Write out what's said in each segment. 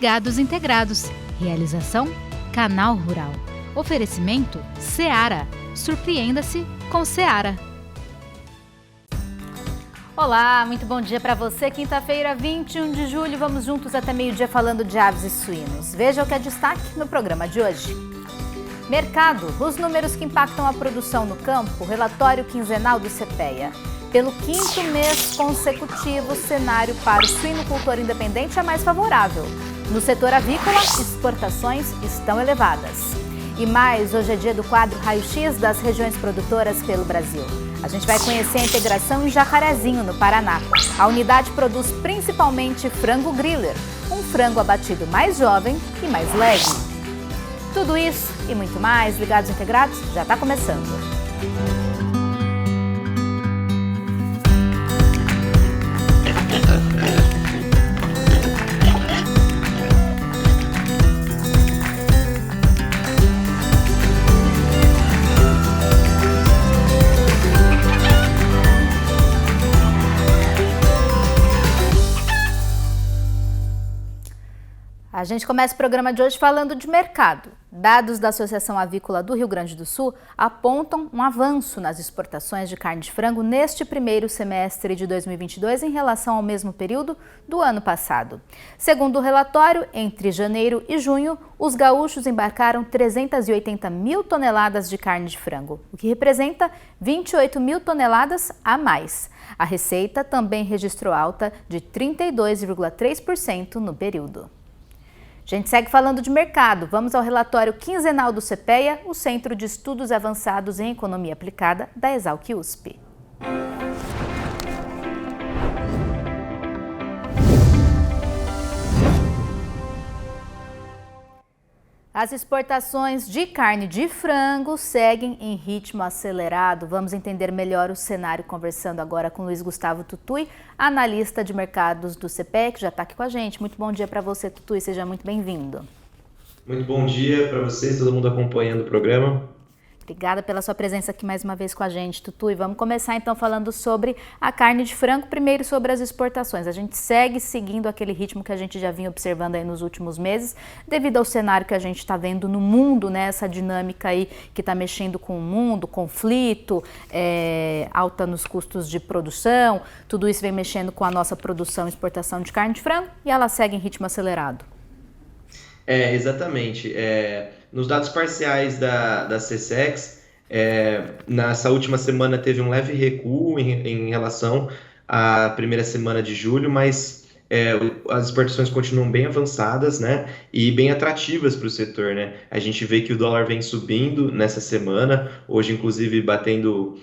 Ligados Integrados. Realização Canal Rural. Oferecimento Seara. Surpreenda-se com Seara. Olá, muito bom dia para você. Quinta-feira, 21 de julho, vamos juntos até meio-dia falando de aves e suínos. Veja o que é destaque no programa de hoje. Mercado, os números que impactam a produção no campo, relatório quinzenal do CPEA. Pelo quinto mês consecutivo, o cenário para o suinocultor independente é mais favorável. No setor avícola, exportações estão elevadas. E mais, hoje é dia do quadro Raio-X das regiões produtoras pelo Brasil. A gente vai conhecer a integração em Jacarezinho, no Paraná. A unidade produz principalmente frango griller, um frango abatido mais jovem e mais leve. Tudo isso e muito mais, Ligados Integrados, já está começando. A gente começa o programa de hoje falando de mercado. Dados da Associação Avícola do Rio Grande do Sul apontam um avanço nas exportações de carne de frango neste primeiro semestre de 2022 em relação ao mesmo período do ano passado. Segundo o relatório, entre janeiro e junho, os gaúchos embarcaram 380 mil toneladas de carne de frango, o que representa 28 mil toneladas a mais. A receita também registrou alta de 32,3% no período. A gente segue falando de mercado. Vamos ao relatório quinzenal do CPEA, o Centro de Estudos Avançados em Economia Aplicada da Exalc-USP. As exportações de carne de frango seguem em ritmo acelerado. Vamos entender melhor o cenário conversando agora com Luiz Gustavo Tutui, analista de mercados do CPEA, que já está aqui com a gente. Muito bom dia para você, Tutui, seja muito bem-vindo. Muito bom dia para vocês, todo mundo acompanhando o programa. Obrigada pela sua presença aqui mais uma vez com a gente, Tutui. Vamos começar então falando sobre a carne de frango, primeiro sobre as exportações. A gente segue seguindo aquele ritmo que a gente já vinha observando aí nos últimos meses, devido ao cenário que a gente está vendo no mundo, né? Essa dinâmica aí que está mexendo com o mundo, conflito, alta nos custos de produção, tudo isso vem mexendo com a nossa produção e exportação de carne de frango e ela segue em ritmo acelerado. Exatamente. Nos dados parciais da SECEX, nessa última semana teve um leve recuo em relação à primeira semana de julho, mas as exportações continuam bem avançadas, né, e bem atrativas para o setor, né? A gente vê que o dólar vem subindo nessa semana, hoje inclusive batendo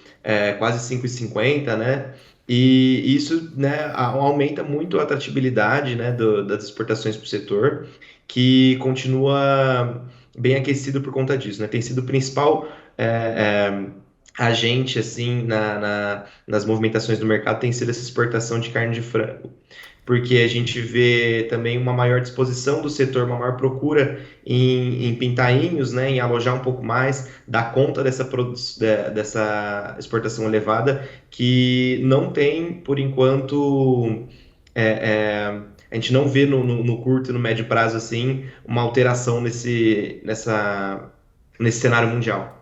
quase 5,50, né? E isso, né, aumenta muito a atratividade, né, das exportações para o setor, que continua bem aquecido por conta disso, né? Tem sido o principal agente assim nas movimentações do mercado, tem sido essa exportação de carne de frango, porque a gente vê também uma maior disposição do setor, uma maior procura em pintainhos, né, em alojar um pouco mais, dar conta dessa exportação elevada, que não tem, por enquanto, a gente não vê no curto e no médio prazo assim uma alteração nesse cenário mundial.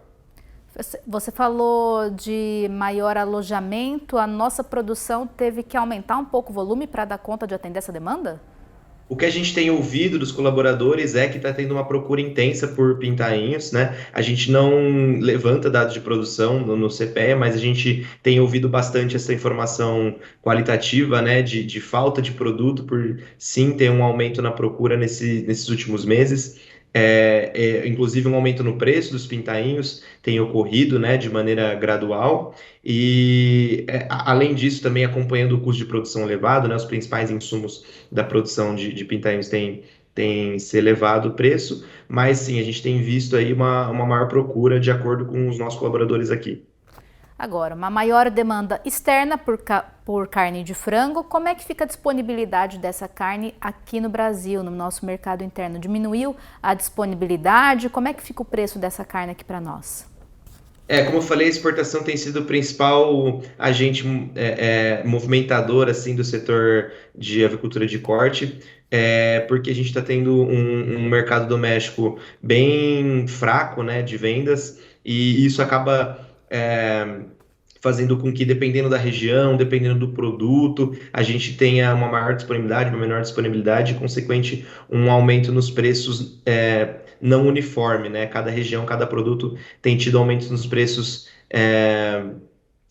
Você falou de maior alojamento, a nossa produção teve que aumentar um pouco o volume para dar conta de atender essa demanda? O que a gente tem ouvido dos colaboradores é que está tendo uma procura intensa por pintainhos, né? A gente não levanta dados de produção no CPEA, mas a gente tem ouvido bastante essa informação qualitativa, né? De falta de produto, por sim ter um aumento na procura nesses últimos meses. Inclusive um aumento no preço dos pintainhos tem ocorrido, né, de maneira gradual, e além disso também acompanhando o custo de produção elevado, né, os principais insumos da produção de pintainhos têm se elevado o preço, mas sim, a gente tem visto aí uma maior procura de acordo com os nossos colaboradores aqui. Agora, uma maior demanda externa por carne de frango, como é que fica a disponibilidade dessa carne aqui no Brasil, no nosso mercado interno? Diminuiu a disponibilidade? Como é que fica o preço dessa carne aqui para nós? Como eu falei, a exportação tem sido o principal agente movimentador assim do setor de avicultura de corte, porque a gente está tendo um mercado doméstico bem fraco, né, de vendas, e isso acaba fazendo com que, dependendo da região, dependendo do produto, a gente tenha uma maior disponibilidade, uma menor disponibilidade, e, consequente, um aumento nos preços não uniforme, né? Cada região, cada produto tem tido aumentos nos preços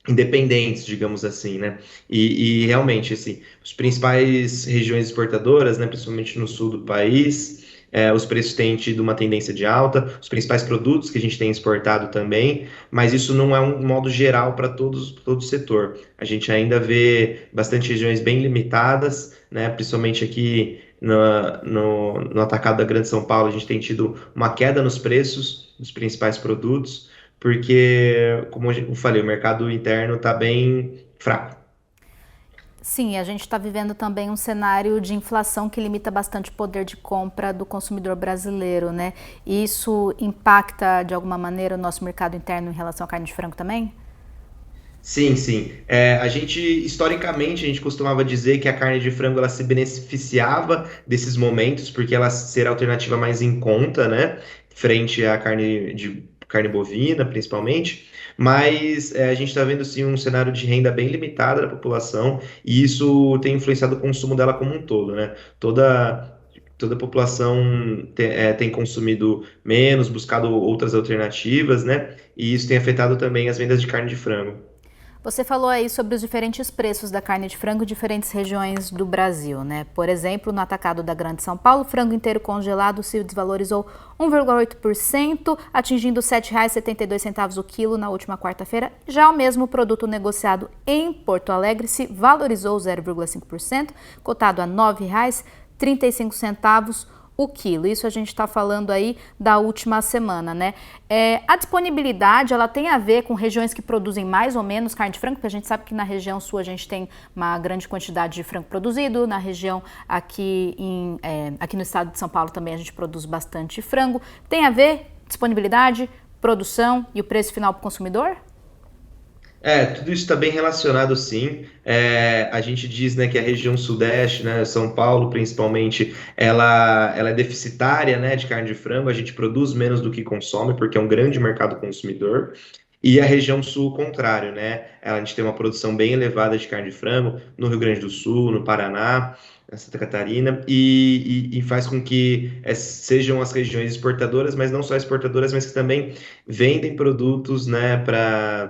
independentes, digamos assim, né? E realmente, assim, as principais regiões exportadoras, né, principalmente no sul do país, os preços têm tido uma tendência de alta, os principais produtos que a gente tem exportado também, mas isso não é um modo geral para todo o setor. A gente ainda vê bastante regiões bem limitadas, né, principalmente aqui no atacado da Grande São Paulo, a gente tem tido uma queda nos preços dos principais produtos, porque, como eu falei, o mercado interno está bem fraco. Sim, a gente está vivendo também um cenário de inflação que limita bastante o poder de compra do consumidor brasileiro, né? E isso impacta de alguma maneira o nosso mercado interno em relação à carne de frango também? Sim, sim. Historicamente, a gente costumava dizer que a carne de frango ela se beneficiava desses momentos, porque ela ser a alternativa mais em conta, né? Frente à carne bovina, principalmente. Mas a gente está vendo sim um cenário de renda bem limitado da população, e isso tem influenciado o consumo dela como um todo, né? Toda a população tem consumido menos, buscado outras alternativas, né? E isso tem afetado também as vendas de carne de frango. Você falou aí sobre os diferentes preços da carne de frango em diferentes regiões do Brasil, né? Por exemplo, no atacado da Grande São Paulo, o frango inteiro congelado se desvalorizou 1,8%, atingindo R$ 7,72 o quilo na última quarta-feira. Já o mesmo produto negociado em Porto Alegre se valorizou 0,5%, cotado a R$ 9,35 o quilo. Isso a gente está falando aí da última semana, né? A disponibilidade, ela tem a ver com regiões que produzem mais ou menos carne de frango, porque a gente sabe que na região sul a gente tem uma grande quantidade de frango produzido, na região aqui no estado de São Paulo também a gente produz bastante frango. Tem a ver disponibilidade, produção e o preço final para o consumidor? Tudo isso está bem relacionado, sim. A gente diz, né, que a região sudeste, né, São Paulo principalmente, ela é deficitária, né, de carne de frango. A gente produz menos do que consome, porque é um grande mercado consumidor. E a região sul, o contrário, né? A gente tem uma produção bem elevada de carne de frango no Rio Grande do Sul, no Paraná, na Santa Catarina, e faz com que sejam as regiões exportadoras, mas não só exportadoras, mas que também vendem produtos, né,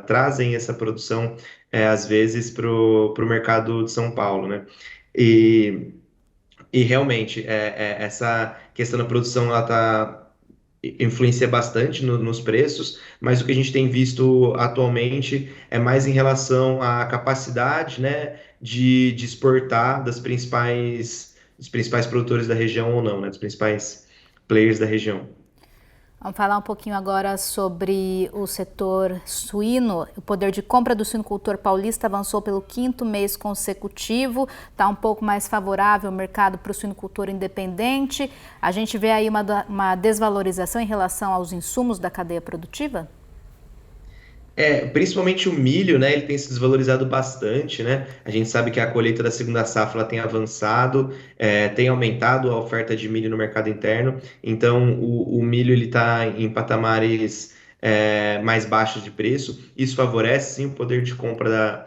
trazem essa produção, às vezes, para o mercado de São Paulo, né? E, e realmente, essa questão da produção, ela está influencia bastante nos preços, mas o que a gente tem visto atualmente é mais em relação à capacidade, né, de exportar dos principais produtores da região ou não, né, dos principais players da região. Vamos falar um pouquinho agora sobre o setor suíno. O poder de compra do suinocultor paulista avançou pelo quinto mês consecutivo. Está um pouco mais favorável o mercado para o suinocultor independente. A gente vê aí uma desvalorização em relação aos insumos da cadeia produtiva? Principalmente o milho, né? Ele tem se desvalorizado bastante, né? A gente sabe que a colheita da segunda safra ela tem avançado, tem aumentado a oferta de milho no mercado interno. Então, o milho ele está em patamares mais baixos de preço. Isso favorece sim o poder de compra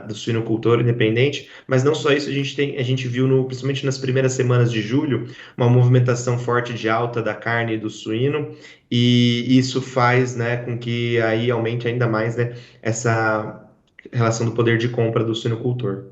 do suinocultor independente. Mas não só isso, a gente viu principalmente nas primeiras semanas de julho uma movimentação forte de alta da carne e do suíno. E isso faz, né, com que aí aumente ainda mais, né, essa relação do poder de compra do suinocultor.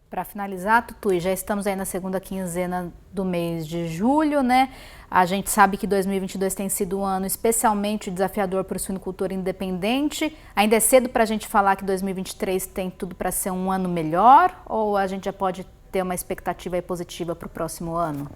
Para finalizar, Tutui, já estamos aí na segunda quinzena do mês de julho, né? A gente sabe que 2022 tem sido um ano especialmente desafiador para o suinocultor independente. Ainda é cedo para a gente falar que 2023 tem tudo para ser um ano melhor, ou a gente já pode ter uma expectativa aí positiva para o próximo ano?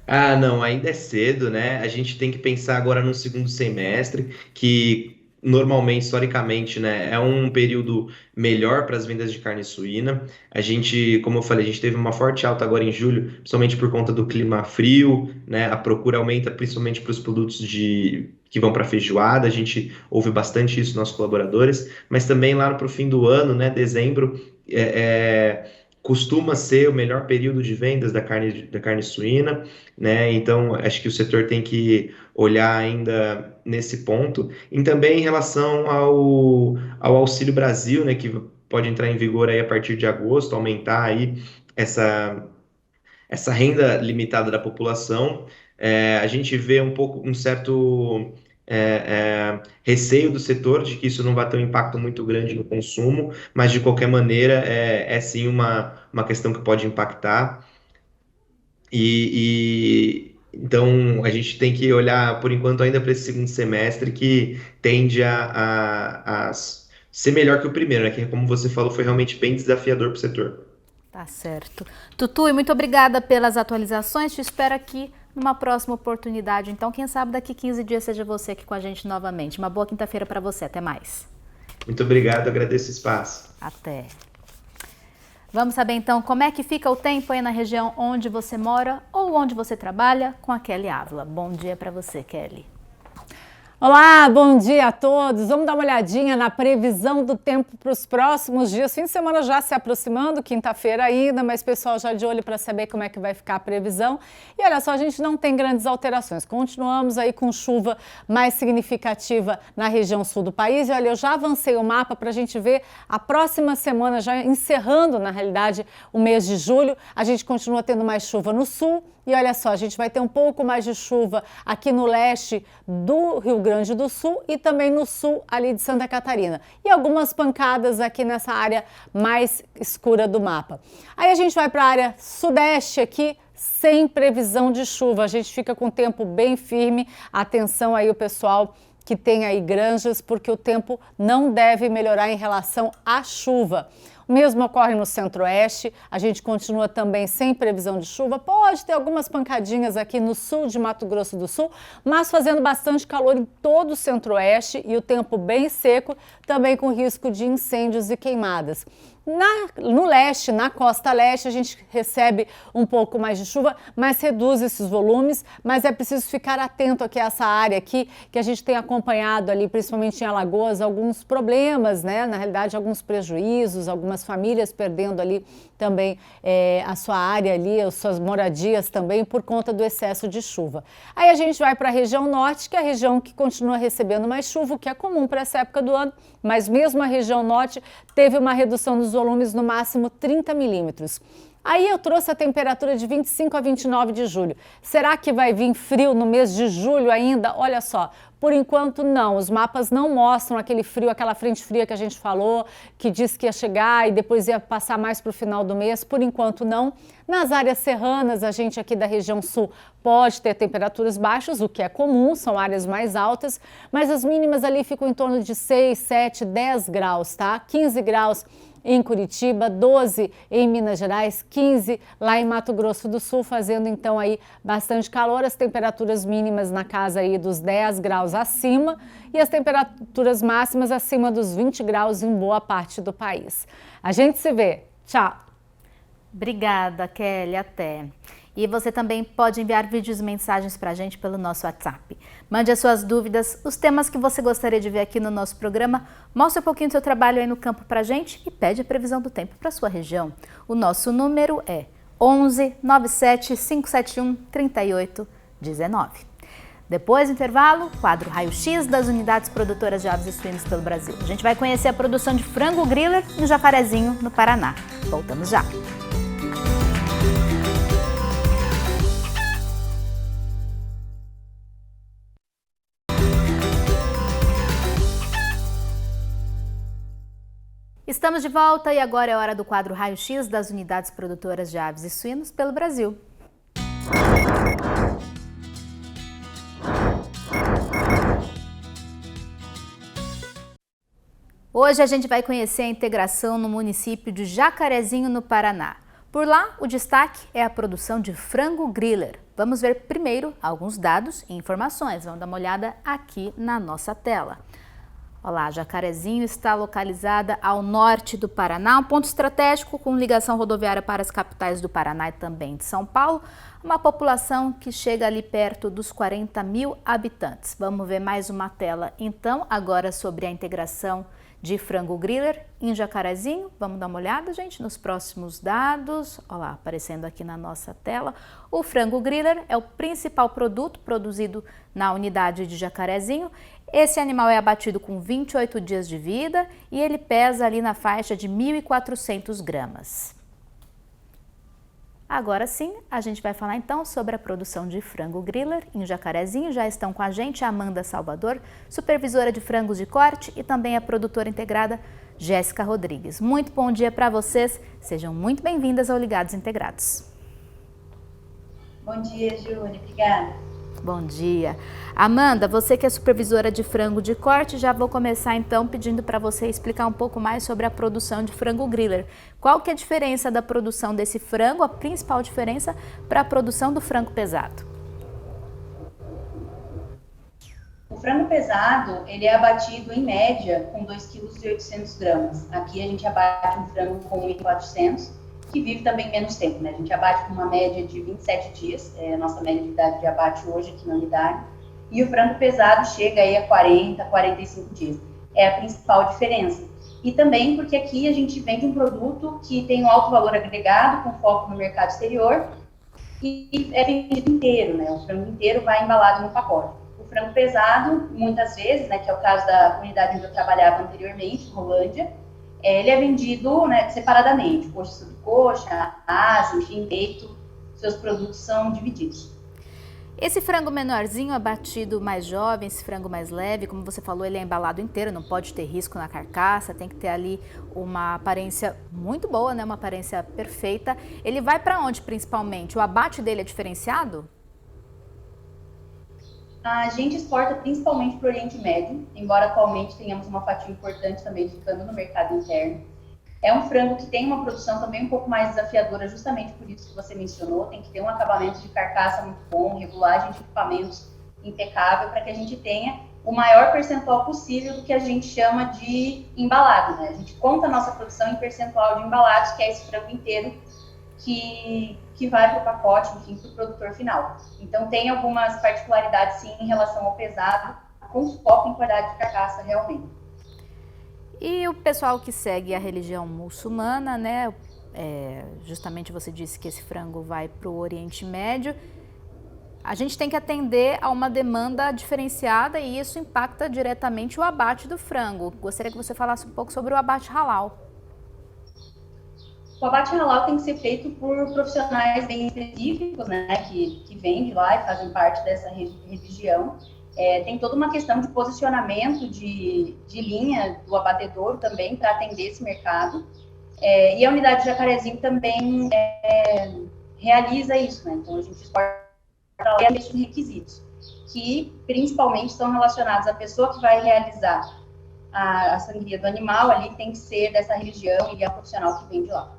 Ah, não, ainda é cedo, né? A gente tem que pensar agora no segundo semestre, que normalmente, historicamente, né, é um período melhor para as vendas de carne suína. A gente, como eu falei, a gente teve uma forte alta agora em julho, principalmente por conta do clima frio, né? A procura aumenta principalmente para os produtos que vão para feijoada, a gente ouve bastante isso dos nossos colaboradores, mas também lá para o fim do ano, né, dezembro, costuma ser o melhor período de vendas da carne suína, né? Então, acho que o setor tem que olhar ainda nesse ponto. E também em relação ao Auxílio Brasil, né, que pode entrar em vigor aí a partir de agosto, aumentar aí essa renda limitada da população. A gente vê um certo receio do setor de que isso não vai ter um impacto muito grande no consumo, mas de qualquer maneira sim uma questão que pode impactar. Então a gente tem que olhar por enquanto ainda para esse segundo semestre que tende a ser melhor que o primeiro, né? Que como você falou, foi realmente bem desafiador para o setor. Tá certo. Tutui, muito obrigada pelas atualizações. Te espero aqui numa próxima oportunidade. Então, quem sabe daqui 15 dias seja você aqui com a gente novamente. Uma boa quinta-feira para você. Até mais. Muito obrigado, agradeço o espaço. Até. Vamos saber então como é que fica o tempo aí na região onde você mora ou onde você trabalha com a Kelly Ávila. Bom dia para você, Kelly. Olá, bom dia a todos. Vamos dar uma olhadinha na previsão do tempo para os próximos dias. Fim de semana já se aproximando, quinta-feira ainda, mas pessoal já de olho para saber como é que vai ficar a previsão. E olha só, a gente não tem grandes alterações. Continuamos aí com chuva mais significativa na região sul do país. E olha, eu já avancei o mapa para a gente ver a próxima semana, já encerrando na realidade o mês de julho. A gente continua tendo mais chuva no sul. E olha só, a gente vai ter um pouco mais de chuva aqui no leste do Rio Grande do Sul e também no sul ali de Santa Catarina. E algumas pancadas aqui nessa área mais escura do mapa. Aí a gente vai para a área sudeste aqui, sem previsão de chuva. A gente fica com o tempo bem firme. Atenção aí o pessoal que tem aí granjas, porque o tempo não deve melhorar em relação à chuva. O mesmo ocorre no centro-oeste, a gente continua também sem previsão de chuva, pode ter algumas pancadinhas aqui no sul de Mato Grosso do Sul, mas fazendo bastante calor em todo o centro-oeste e o tempo bem seco, também com risco de incêndios e queimadas. No leste, na costa leste, a gente recebe um pouco mais de chuva, mas reduz esses volumes, mas é preciso ficar atento aqui a essa área aqui, que a gente tem acompanhado ali, principalmente em Alagoas, alguns problemas, né? Na realidade, alguns prejuízos, algumas famílias perdendo ali também a sua área ali, as suas moradias também, por conta do excesso de chuva. Aí a gente vai para a região norte, que é a região que continua recebendo mais chuva, o que é comum para essa época do ano, mas mesmo a região norte teve uma redução dos volumes no máximo 30 milímetros. Aí eu trouxe a temperatura de 25 a 29 de julho. Será que vai vir frio no mês de julho ainda? Olha só, por enquanto não. Os mapas não mostram aquele frio, aquela frente fria que a gente falou, que disse que ia chegar e depois ia passar mais para o final do mês. Por enquanto não. Nas áreas serranas, a gente aqui da região sul pode ter temperaturas baixas, o que é comum, são áreas mais altas, mas as mínimas ali ficam em torno de 6, 7, 10 graus, tá? 15 graus em Curitiba, 12 em Minas Gerais, 15 lá em Mato Grosso do Sul, fazendo então aí bastante calor, as temperaturas mínimas na casa aí dos 10 graus acima e as temperaturas máximas acima dos 20 graus em boa parte do país. A gente se vê. Tchau! Obrigada, Kelly. Até. E você também pode enviar vídeos e mensagens para a gente pelo nosso WhatsApp. Mande as suas dúvidas, os temas que você gostaria de ver aqui no nosso programa. Mostre um pouquinho do seu trabalho aí no campo para a gente e pede a previsão do tempo para a sua região. O nosso número é 11 97 571 3819. Depois do intervalo, quadro Raio-X das unidades produtoras de aves e suínos pelo Brasil. A gente vai conhecer a produção de frango griller no Jacarezinho, no Paraná. Voltamos já. Estamos de volta e agora é hora do quadro Raio-X das unidades produtoras de aves e suínos pelo Brasil. Hoje a gente vai conhecer a integração no município de Jacarezinho, no Paraná. Por lá, o destaque é a produção de frango griller. Vamos ver primeiro alguns dados e informações. Vamos dar uma olhada aqui na nossa tela. Olá, Jacarezinho está localizada ao norte do Paraná, um ponto estratégico com ligação rodoviária para as capitais do Paraná e também de São Paulo, uma população que chega ali perto dos 40 mil habitantes. Vamos ver mais uma tela, então, agora sobre a integração de frango griller em Jacarezinho. Vamos dar uma olhada, gente, nos próximos dados. Olha lá, aparecendo aqui na nossa tela. O frango griller é o principal produto produzido na unidade de Jacarezinho. Esse animal é abatido com 28 dias de vida e ele pesa ali na faixa de 1.400 gramas. Agora sim, a gente vai falar então sobre a produção de frango griller em Jacarezinho. Já estão com a gente a Amanda Salvador, supervisora de frangos de corte, e também a produtora integrada Jéssica Rodrigues. Muito bom dia para vocês, sejam muito bem-vindas ao Ligados Integrados. Bom dia, Júlia, obrigada. Bom dia. Amanda, você que é supervisora de frango de corte, já vou começar então pedindo para você explicar um pouco mais sobre a produção de frango griller. Qual que é a diferença da produção desse frango, a principal diferença para a produção do frango pesado? O frango pesado, ele é abatido em média com 2,8 kg. Aqui a gente abate um frango com 1.400, que vive também menos tempo, né? A gente abate com uma média de 27 dias, é a nossa média de idade de abate hoje aqui na unidade, e o frango pesado chega aí a 40, 45 dias. É a principal diferença. E também porque aqui a gente vende um produto que tem um alto valor agregado, com foco no mercado exterior, e é vendido inteiro, né? O frango inteiro vai embalado no pacote. O frango pesado, muitas vezes, né, que é o caso da unidade onde eu trabalhava anteriormente, Rolândia, ele é vendido, né, separadamente, coxa sobre coxa, asa, enfim, peito, seus produtos são divididos. Esse frango menorzinho, abatido mais jovem, esse frango mais leve, como você falou, ele é embalado inteiro, não pode ter risco na carcaça, tem que ter ali uma aparência muito boa, né, uma aparência perfeita. Ele vai para onde principalmente? O abate dele é diferenciado? A gente exporta principalmente para o Oriente Médio, embora atualmente tenhamos uma fatia importante também ficando no mercado interno. É um frango que tem uma produção também um pouco mais desafiadora, justamente por isso que você mencionou, tem que ter um acabamento de carcaça muito bom, regulagem de equipamentos impecável, para que a gente tenha o maior percentual possível do que a gente chama de embalado, né? A gente conta a nossa produção em percentual de embalados, que é esse frango inteiro que vai para o pacote, enfim, para o produtor final. Então, tem algumas particularidades, sim, em relação ao pesado, com foco em qualidade de carcaça, realmente. E o pessoal que segue a religião muçulmana, né? Justamente você disse que esse frango vai para o Oriente Médio. A gente tem que atender a uma demanda diferenciada e isso impacta diretamente o abate do frango. Gostaria que você falasse um pouco sobre o abate halal. O abate halal tem que ser feito por profissionais bem específicos, né, que vêm de lá e fazem parte dessa religião. Tem toda uma questão de posicionamento de linha do abatedor também para atender esse mercado. E a unidade de Jacarezinho também realiza isso, né? Então, a gente exporta esses requisitos, que principalmente estão relacionados à pessoa que vai realizar a sangria do animal, ali tem que ser dessa religião e a profissional que vem de lá.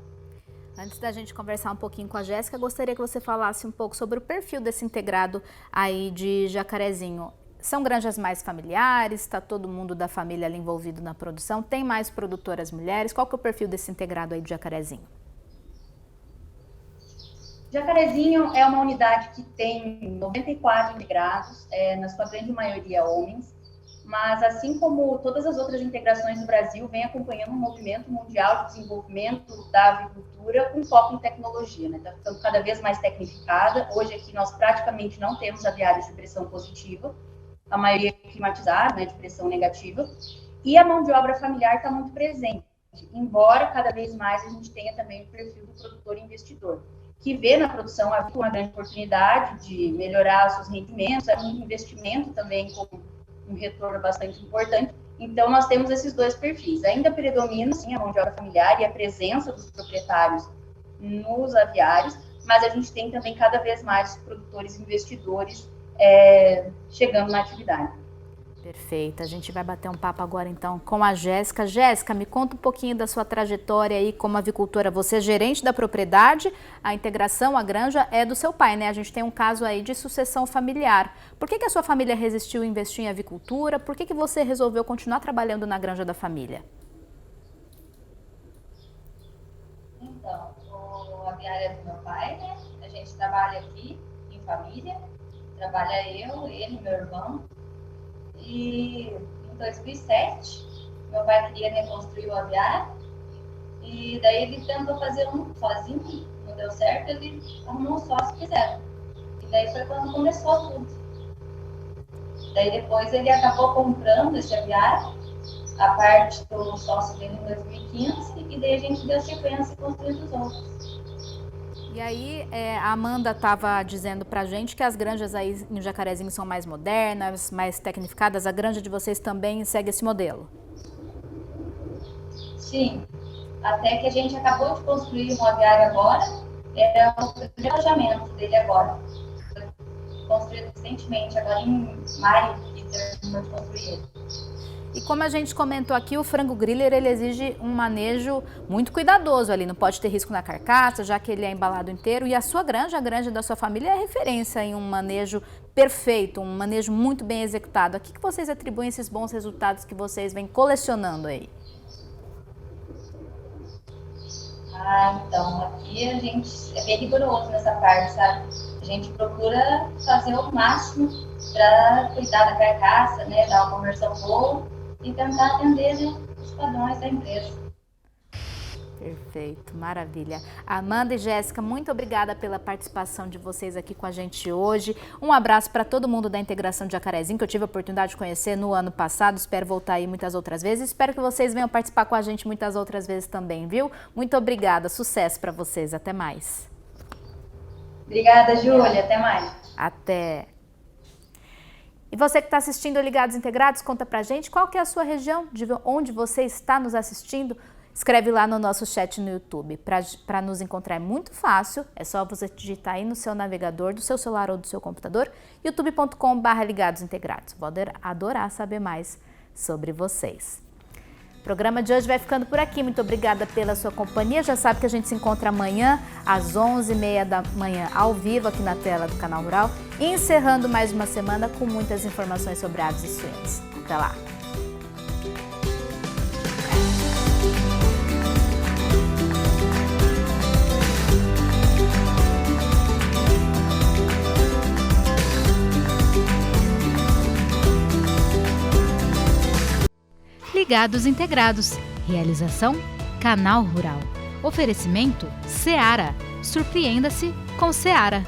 Antes da gente conversar um pouquinho com a Jéssica, gostaria que você falasse um pouco sobre o perfil desse integrado aí de Jacarezinho. São granjas mais familiares? Está todo mundo da família ali envolvido na produção? Tem mais produtoras mulheres? Qual que é o perfil desse integrado aí de Jacarezinho? Jacarezinho é uma unidade que tem 94 integrados, na sua grande maioria homens, mas assim como todas as outras integrações do Brasil, vem acompanhando um movimento mundial de desenvolvimento da avicultura com foco em tecnologia, né? Está ficando cada vez mais tecnificada. Hoje aqui nós praticamente não temos aviários de pressão positiva, a maioria é climatizada, né, de pressão negativa, e a mão de obra familiar está muito presente, embora cada vez mais a gente tenha também o perfil do produtor investidor, que vê na produção uma grande oportunidade de melhorar os seus rendimentos, é um investimento também com um retorno bastante importante. Então, nós temos esses dois perfis. Ainda predomina, sim, a mão de obra familiar e a presença dos proprietários nos aviários, mas a gente tem também cada vez mais produtores investidores chegando na atividade. Perfeito. A gente vai bater um papo agora então com a Jéssica. Jéssica, me conta um pouquinho da sua trajetória aí como avicultora. Você é gerente da propriedade, a integração, a granja é do seu pai, né? A gente tem um caso aí de sucessão familiar. Por que a sua família resistiu a investir em avicultura? Por que você resolveu continuar trabalhando na granja da família? Então, o aviário é do meu pai, né? A gente trabalha aqui em família. Trabalha eu, ele, meu irmão. E em 2007, meu pai queria reconstruir o aviário e daí ele tentou fazer um sozinho, não deu certo, ele arrumou um sócio e fizeram. E daí foi quando começou tudo. Daí depois ele acabou comprando esse aviário, a parte do sócio dele em 2015, e daí a gente deu sequência e construiu os outros. E aí, a Amanda estava dizendo pra gente que as granjas aí em Jacarezinho são mais modernas, mais tecnificadas. A granja de vocês também segue esse modelo? Sim, até que a gente acabou de construir um aviário agora, é o alojamento dele agora. Foi construído recentemente, agora em maio, que terminou de construir ele. E como a gente comentou aqui, o frango griller ele exige um manejo muito cuidadoso ali, não pode ter risco na carcaça, já que ele é embalado inteiro. E a sua granja, a granja da sua família é referência em um manejo perfeito, um manejo muito bem executado. A que vocês atribuem esses bons resultados que vocês vêm colecionando aí? Então, aqui a gente é bem rigoroso nessa parte, sabe? A gente procura fazer o máximo para cuidar da carcaça, né, dar uma conversão boa e tentar atender, né, os padrões da empresa. Perfeito, maravilha. Amanda e Jéssica, muito obrigada pela participação de vocês aqui com a gente hoje. Um abraço para todo mundo da Integração de Jacarezinho, que eu tive a oportunidade de conhecer no ano passado. Espero voltar aí muitas outras vezes. Espero que vocês venham participar com a gente muitas outras vezes também, viu? Muito obrigada, sucesso para vocês. Até mais. Obrigada, Júlia. Até mais. Até. E você que está assistindo Ligados Integrados, conta pra gente qual que é a sua região, de onde você está nos assistindo. Escreve lá no nosso chat no YouTube. Para nos encontrar é muito fácil, é só você digitar aí no seu navegador, do seu celular ou do seu computador, youtube.com/ligadosintegrados. Vou adorar saber mais sobre vocês. O programa de hoje vai ficando por aqui. Muito obrigada pela sua companhia. Já sabe que a gente se encontra amanhã às 11h30 da manhã ao vivo aqui na tela do Canal Rural, encerrando mais uma semana com muitas informações sobre aves e suínos. Até lá! Ligados Integrados. Realização: Canal Rural. Oferecimento: Seara. Surpreenda-se com Seara.